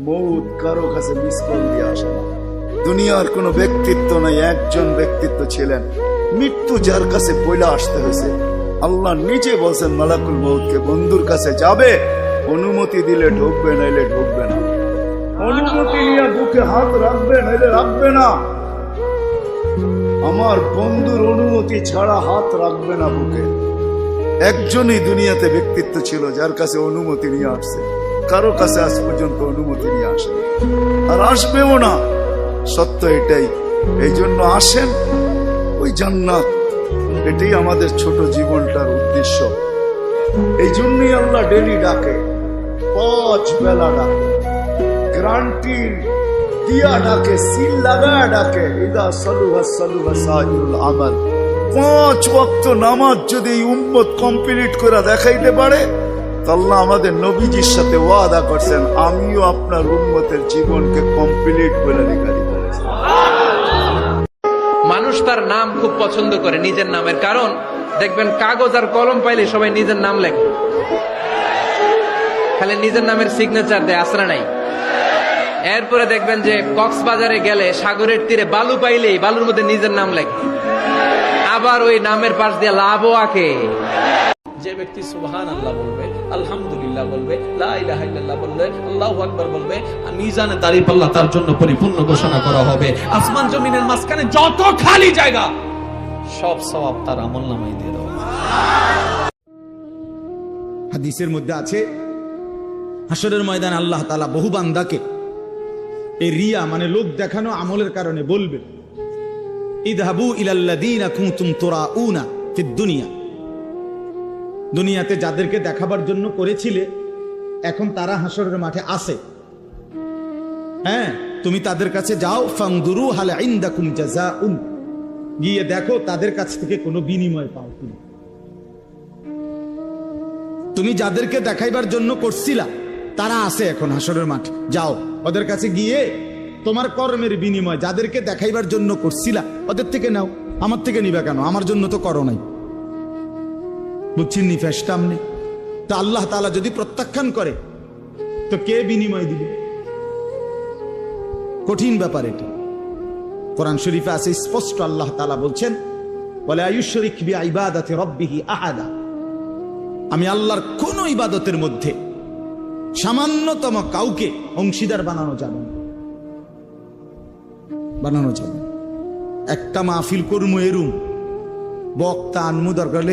মৌত কারো কাছে মিস কল দিয়ে আসে না। দুনিয়ার কোনো ব্যক্তিত্ব নাই, একজন ব্যক্তিত্ব ছিলেন, মৃত্যু যার কাছে পয়লা আসতে হয়েছে। আল্লাহ নিজে বলছেন মালাকুল মৌতকে, বন্ধুর কাছে যাবে, অনুমতি দিলে ঢুকবে, নাইলে ঢুকবে না। অনুমতি নিয়ে বুকে হাত রাখবে, নাইলে রাখবে না। আমার বন্ধুর অনুমতি ছাড়া হাত রাখবে না বুকে। একজনই দুনিয়াতে ব্যক্তিত্ব ছিল যার কাছে অনুমতি নিয়ে আসছে, কারো কাছে আজ পর্যন্ত অনুমতি নিয়ে আসে আর আসবেও না। সত্য এটাই। এই জন্য আসেন, ওই জান্নাত, এটাই আমাদের ছোট জীবনটার উদ্দেশ্য। এই জন্যই আল্লাহ ডেলি ডাকে, 5 বেলা ডাকে, গ্যারান্টি দিয়া ডাকে, সিল লাগা ডাকে। ইদা সালুহা সালুহা সাইরুল আমাল। 5 ওয়াক্ত নামাজ যদি এই উম্মত কমপ্লিট করে দেখাইতে পারে, আল্লাহ আমাদের নবীজির সাথে ওয়াদা করছেন, আমিও আপনার উম্মতের জীবনকে কমপ্লিট করে রেখে দিব। মানুষ তার নাম খুব পছন্দ করে, নিজের নামের। কারণ দেখবেন কাগজ আর কলম পাইলে সবাই নিজের নাম লেখে, খালি নিজের নামের সিগনেচার দেয়, আসরা নাই। এরপরে দেখবেন যে কক্সবাজারে গেলে সাগরের তীরে বালু পাইলেই বালুর মধ্যে নিজের নাম লেখে, আবার ওই নামের পাশ দিয়ে লাভও আঁকে। যে ব্যক্তি সুবহানাল্লাহ বলবে, আলহামদুলিল্লাহ বলবে, লা ইলাহা ইল্লাল্লাহ বলবে, আল্লাহু আকবার বলবে, মিজানে দাঁড়িপাল্লা তার জন্য পরিপূর্ণ ঘোষণা করা হবে। আসমান জমিনের মাঝখানে যত খালি জায়গা, সব সওয়াব তার আমলনামায় দিয়ে দেওয়া। হাদিসের মধ্যে আছে, হাসরের ময়দানে আল্লাহ তাআলা বহু বান্দাকে এই রিয়া মানে লোক দেখানো আমলের কারণে বলবে, ইযহাবু ইলাল্লাযীনা কুনতুম তুরাউনা ফিদ দুনিয়া। দুনিয়াতে যাদেরকে দেখাবার জন্য করেছিলে, এখন তারা হাসরের মাঠে আছে। হ্যাঁ, তুমি তাদের কাছে যাও, ফানদুরু হাল ইনদাকুম জাযাউন, গিয়ে দেখো তাদের কাছ থেকে কোনো বিনিময় পাও কিনা। তুমি যাদেরকে দেখাইবার জন্য করছিলা, তারা আছে এখন হাসরের মাঠে, যাও ওদের কাছে গিয়ে তোমার কর্মের বিনিময় যাদেরকে দেখাইবার জন্য করছিলা ওদের থেকে নাও। আমার থেকে নিবা কেন? আমার জন্য তো করো নাই। বুঝছেন নি ফেসটাম নেই। তা আল্লাহ তাআলা যদি প্রত্যাখ্যান করে তো কে বিনিময় দিবে? কঠিন ব্যাপার এটা। কোরআন শরীফে আছে স্পষ্ট, আল্লাহ তাআলা বলছেন, ওয়ালা ইউশরিক বিইবাদাতি রাব্বিহি আহাদা। আমি আল্লাহর কোন ইবাদতের মধ্যে সামান্যতম কাউকে অংশীদার বানানো যাবে না, বানানো যাবে। একটা মাহফিল করমু এরুম বক্তা আনমু দরকার